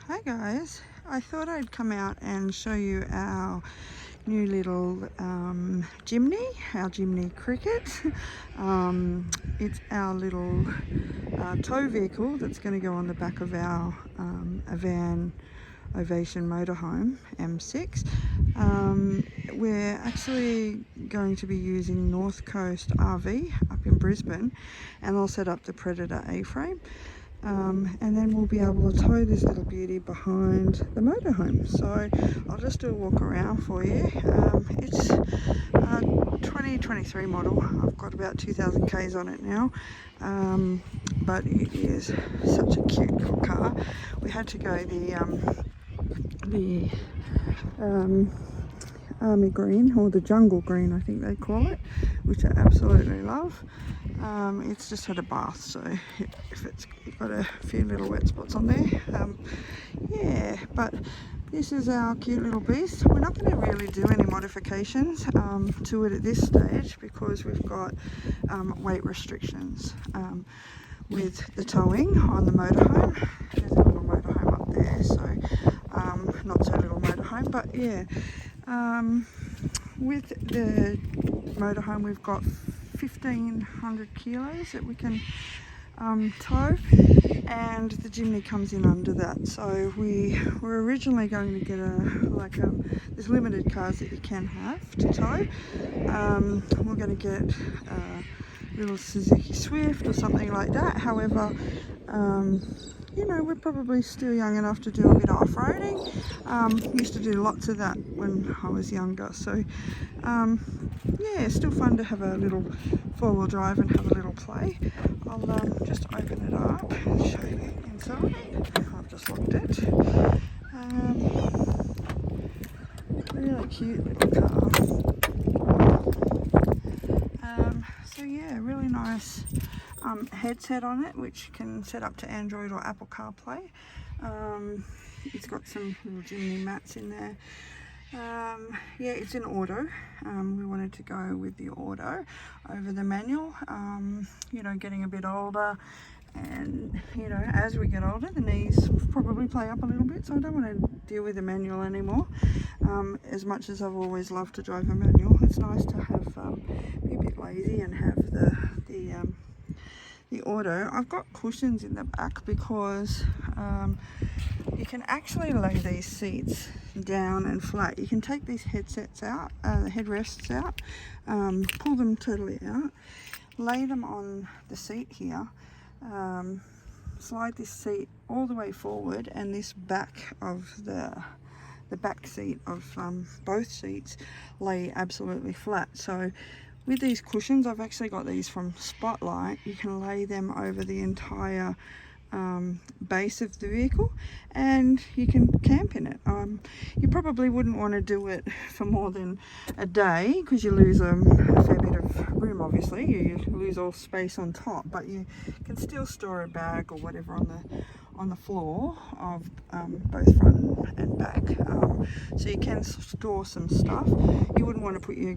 Hi guys, I thought I'd come out and show you our new little Jimny, our Jimny Cricket. It's our little tow vehicle that's going to go on the back of our Van Ovation Motorhome M6. We're actually going to be using North Coast RV up in Brisbane, and I'll set up the Predator A-frame. And then we'll be able to tow this little beauty behind the motorhome. So I'll just do a walk around for you. It's a 2023 model. I've got about 2,000 Ks on it now, but it is such a cute little car. We had to go the army green, or the jungle green I think they call it, which I absolutely love. It's just had a bath, so if it's got a few little wet spots on there, yeah, but this is our cute little beast. We're not going to really do any modifications to it at this stage because we've got weight restrictions with the towing on the motorhome. There's a little motorhome up there, so not so little motorhome, but yeah, with the motorhome we've got 1,500 kilos that we can tow, and the Jimny comes in under that. So we were originally going to get there's limited cars that you can have to tow. We're going to get a little Suzuki Swift or something like that. However, you know, we're probably still young enough to do a bit of off-roading. Used to do lots of that when I was younger, so yeah, still fun to have a little four-wheel drive and have a little play. I'll just open it up and show you inside. I've just locked it. Really cute little car. So yeah, really nice headset on it, which can set up to Android or Apple CarPlay. It's got some little Jimny mats in there. Yeah, it's in auto. We wanted to go with the auto over the manual. You know, getting a bit older, and you know, as we get older the knees probably play up a little bit, so I don't want to deal with the manual anymore. As much as I've always loved to drive a manual, it's nice to have be a bit lazy and have the auto. I've got cushions in the back because you can actually lay these seats down and flat. You can take these headsets out, the headrests out, pull them totally out, lay them on the seat here, slide this seat all the way forward, and this back of the back seat of both seats lay absolutely flat. So with these cushions, I've actually got these from Spotlight, you can lay them over the entire base of the vehicle and you can camp in it. You probably wouldn't want to do it for more than a day because you lose a fair bit of room. Obviously you lose all space on top, but you can still store a bag or whatever on the floor of both front and back, so you can store some stuff. You wouldn't want to put your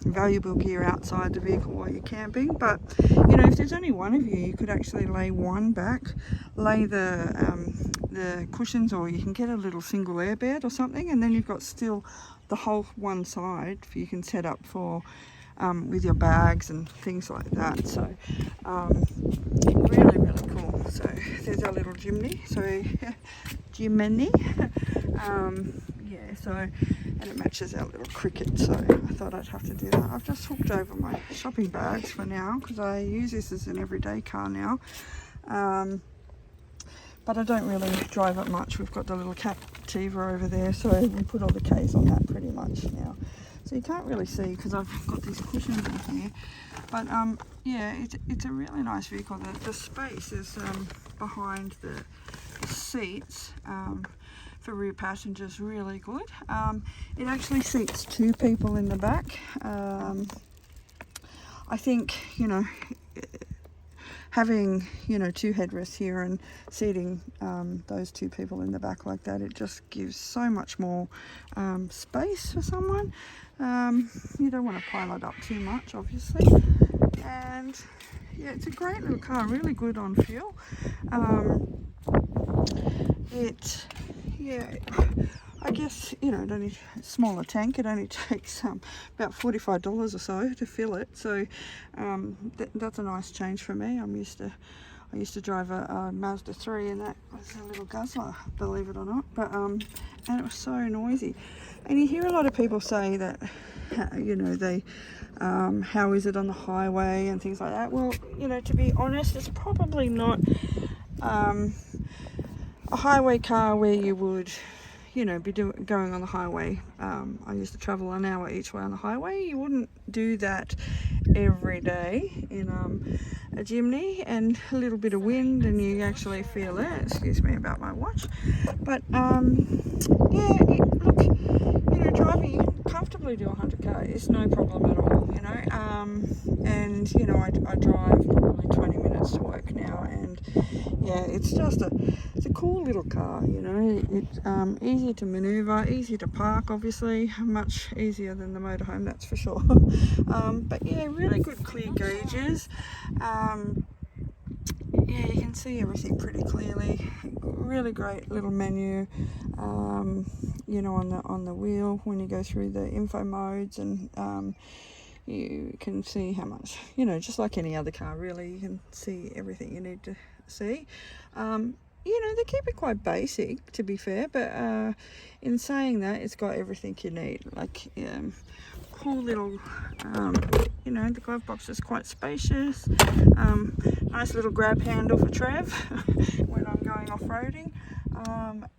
valuable gear outside the vehicle while you're camping, but you know, if there's only one of you, you could actually lay one back, lay the cushions, or you can get a little single airbed or something, and then you've got still the whole one side you can set up for with your bags and things like that. So really cool. So there's our little Jimny, so Jiminy. Yeah, so, and it matches our little Cricket, so I thought I'd have to do that. I've just hooked over my shopping bags for now because I use this as an everyday car now, but I don't really drive it much. We've got the little Captiva over there, so we put all the Ks on that pretty much now. So you can't really see because I've got these cushions in here, but yeah, it's a really nice vehicle. The space is behind the seats for rear passengers really good. It actually seats two people in the back. I think, you know, having, you know, two headrests here and seating those two people in the back like that, it just gives so much more space for someone. You don't want to pile it up too much, obviously. And yeah, it's a great little car, really good on fuel. yeah, I guess, you know, it only smaller tank. It only takes about $45 or so to fill it. So that's a nice change for me. I used to drive a Mazda 3, and that was a little guzzler, believe it or not. But and it was so noisy. And you hear a lot of people say that, you know, they how is it on the highway and things like that. Well, you know, to be honest, it's probably not a highway car where you would, you know, be going on the highway. I used to travel an hour each way on the highway. You wouldn't do that every day in a Jimny, and a little bit of wind and you actually feel it. Excuse me about my watch. But yeah, look, you know, driving, you can comfortably do 100k. It's no problem at all, you know. And you know, I drive probably 20 minutes to work now, and yeah, it's a cool little car, you know. It's easy to maneuver, easy to park, obviously, much easier than the motorhome, that's for sure. But yeah, really good clear gauges. Yeah, you can see everything pretty clearly. Really great little menu, you know, on the wheel when you go through the info modes, and you can see how much, you know, just like any other car really, you can see everything you need to see. You know, they keep it quite basic, to be fair, but in saying that, it's got everything you need. Like, cool little, you know, the glove box is quite spacious. Nice little grab handle for Trev when I'm going off-roading.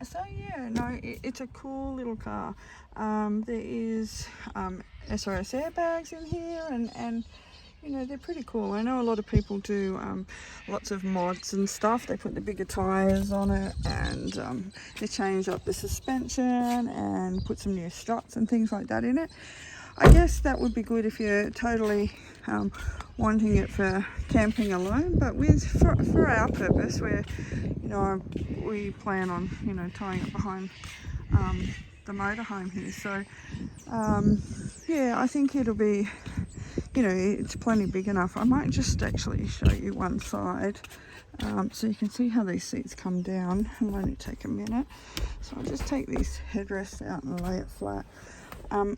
So yeah, no, it's a cool little car. There is SRS airbags in here, and you know, they're pretty cool. I know a lot of people do lots of mods and stuff. They put the bigger tires on it, and they change up the suspension and put some new struts and things like that in it. I guess that would be good if you're totally wanting it for camping alone, but for our purpose, where, you know, we plan on, you know, tying it behind the motorhome here. So yeah, I think it'll be, you know, it's plenty big enough. I might just actually show you one side so you can see how these seats come down. It'll only take a minute. So I'll just take these headrests out and lay it flat.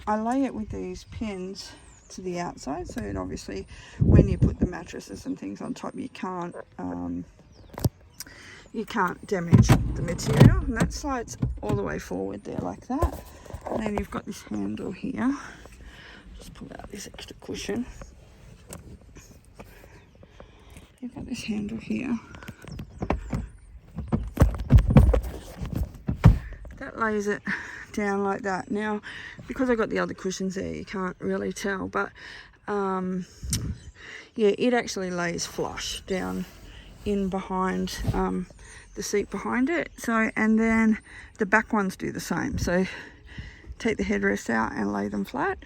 I lay it with these pins to the outside, so it obviously, when you put the mattresses and things on top, you can't damage the material, and that slides all the way forward there like that. And then you've got this handle here. Just pull out this extra cushion. You've got this handle here. That lays it down like that. Now, because I got the other cushions there, you can't really tell, but yeah, it actually lays flush down in behind the seat behind it. So, and then the back ones do the same. So take the headrest out and lay them flat,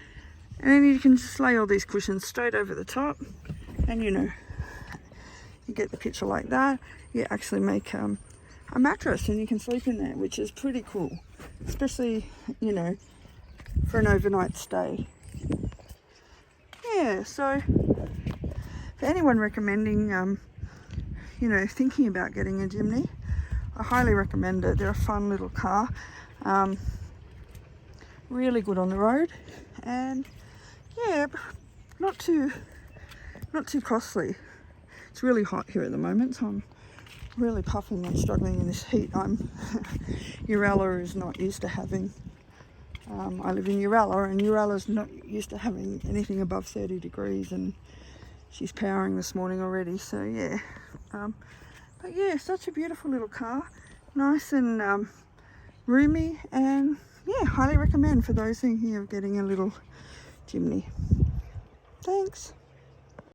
and then you can just lay all these cushions straight over the top, and you know, you get the picture like that. You actually make a mattress, and you can sleep in there, which is pretty cool, especially, you know, for an overnight stay. Yeah, so for anyone recommending, you know, thinking about getting a Jimny, I highly recommend it. They're a fun little car, really good on the road, and yeah, not too costly. It's really hot here at the moment, so I'm really puffing and struggling in this heat. Urella is not used to having, I live in Urella, and Urella's not used to having anything above 30 degrees, and she's powering this morning already. So yeah, but yeah, such a beautiful little car, nice and roomy, and yeah, highly recommend for those thinking of getting a little Jimny. Thanks.